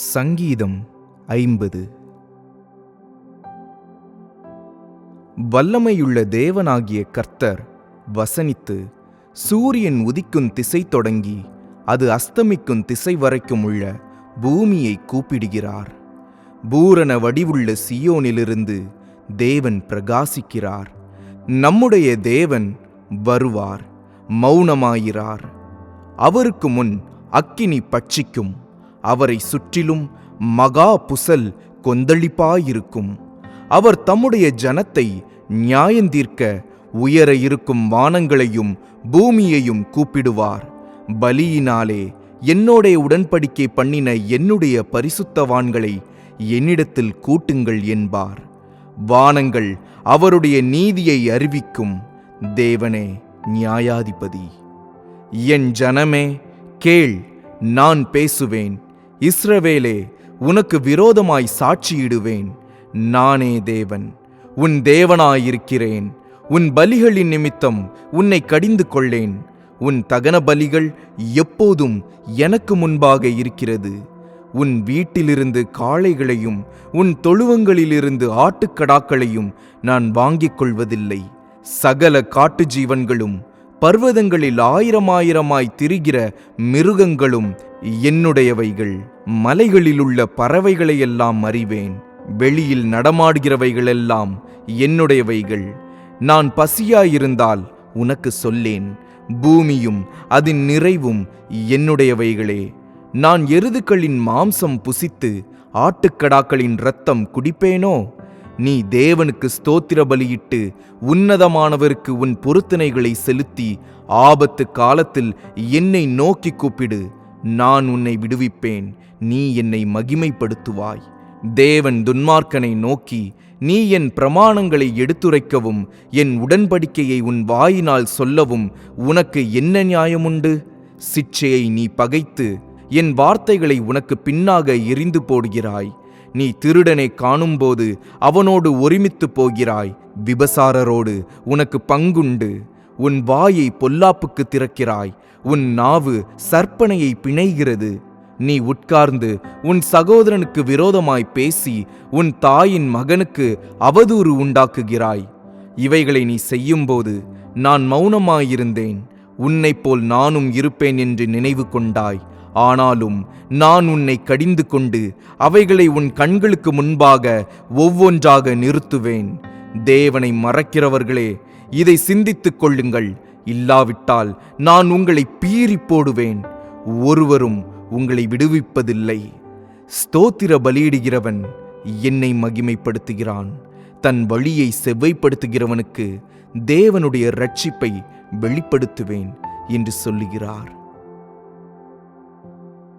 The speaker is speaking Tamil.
சங்கீதம் 50. வல்லமையுள்ள தேவனாகிய கர்த்தர் வசனித்து சூரியன் உதிக்கும் திசை தொடங்கி அது அஸ்தமிக்கும் திசை வரைக்கும் உள்ள பூமியை கூப்பிடுகிறார். பூரண வடிவுள்ள சியோனிலிருந்து தேவன் பிரகாசிக்கிறார். நம்முடைய தேவன் வருவார், மௌனமாயிரார். அவருக்கு முன் அக்கினி பட்சிக்கும், அவரை சுற்றிலும் மகா புசல் கொந்தளிப்பாயிருக்கும். அவர் தம்முடைய ஜனத்தை நியாயந்தீர்க்க உயர இருக்கும் வானங்களையும் பூமியையும் கூப்பிடுவார். பலியினாலே என்னோட உடன்படிக்கை பண்ணின என்னுடைய பரிசுத்தவான்களை என்னிடத்தில் கூட்டுங்கள் என்பார். வானங்கள் அவருடைய நீதியை அறிவிக்கும். தேவனே நியாயாதிபதி. என் ஜனமே கேள், நான் பேசுவேன். இஸ்ரவேலே, உனக்கு விரோதமாய் சாட்சியிடுவேன். நானே தேவன், உன் தேவனாயிருக்கிறேன். உன் பலிகளின் நிமித்தம் உன்னை கடிந்து கொள்ளேன். உன் தகன பலிகள் எப்போதும் எனக்கு முன்பாக இருக்கிறது. உன் வீட்டிலிருந்து காளைகளையும் உன் தொழுவங்களிலிருந்து ஆட்டுக்கடாக்களையும் நான் வாங்கிக் கொள்வதில்லை. சகல காட்டு ஜீவன்களும் பர்வதங்களில் ஆயிரமாயிரமாய் திரிகிற மிருகங்களும் என்னுடையவைகள். மலைகளிலுள்ள பறவைகளையெல்லாம் அறிவேன். வெளியில் நடமாடுகிறவைகளெல்லாம் என்னுடையவைகள். நான் பசியாயிருந்தால் உனக்கு சொல்லேன். பூமியும் அதன் நிறைவும் என்னுடையவைகளே. நான் எருதுகளின் மாம்சம் புசித்து ஆட்டுக்கடாக்களின் இரத்தம் குடிப்பேனோ? நீ தேவனுக்கு ஸ்தோத்திர பலியிட்டு உன்னதமானவருக்கு உன் பொருத்தனைகளை செலுத்தி ஆபத்து காலத்தில் என்னை நோக்கி கூப்பிடு. நான் உன்னை விடுவிப்பேன், நீ என்னை மகிமைப்படுத்துவாய். தேவன் துன்மார்க்கனை நோக்கி, நீ என் பிரமாணங்களை எடுத்துரைக்கவும் என் உடன்படிக்கையை உன் வாயினால் சொல்லவும் உனக்கு என்ன நியாயமுண்டு? சிட்சையை நீ பகைத்து என் வார்த்தைகளை உனக்கு பின்னாக எறிந்து போடுகிறாய். நீ திருடனை காணும்போது அவனோடு ஒருமித்து போகிறாய். விபசாரரோடு உனக்கு பங்குண்டு. உன் வாயை பொல்லாப்புக்கு திறக்கிறாய். உன் நாவு சற்பனையை பிணைகிறது. நீ உட்கார்ந்து உன் சகோதரனுக்கு விரோதமாய் பேசி உன் தாயின் மகனுக்கு அவதூறு உண்டாக்குகிறாய். இவைகளை நீ செய்யும்போது நான் மௌனமாயிருந்தேன். உன்னைப் போல் நானும் இருப்பேன் என்று நினைவு கொண்டாய். ஆனாலும் நான் உன்னை கடிந்து கொண்டு அவைகளை உன் கண்களுக்கு முன்பாக ஒவ்வொன்றாக நிறுத்துவேன். தேவனை மறக்கிறவர்களே, இதை சிந்தித்துக் கொள்ளுங்கள். இல்லாவிட்டால் நான் உங்களை பீறி போடுவேன். ஒருவரும் உங்களை விடுவிப்பதில்லை. ஸ்தோத்திர பலியிடுகிறவன் என்னை மகிமைப்படுத்துகிறான். தன் வழியை செவ்வைப்படுத்துகிறவனுக்கு தேவனுடைய இரட்சிப்பை வெளிப்படுத்துவேன் என்று சொல்லுகிறார்.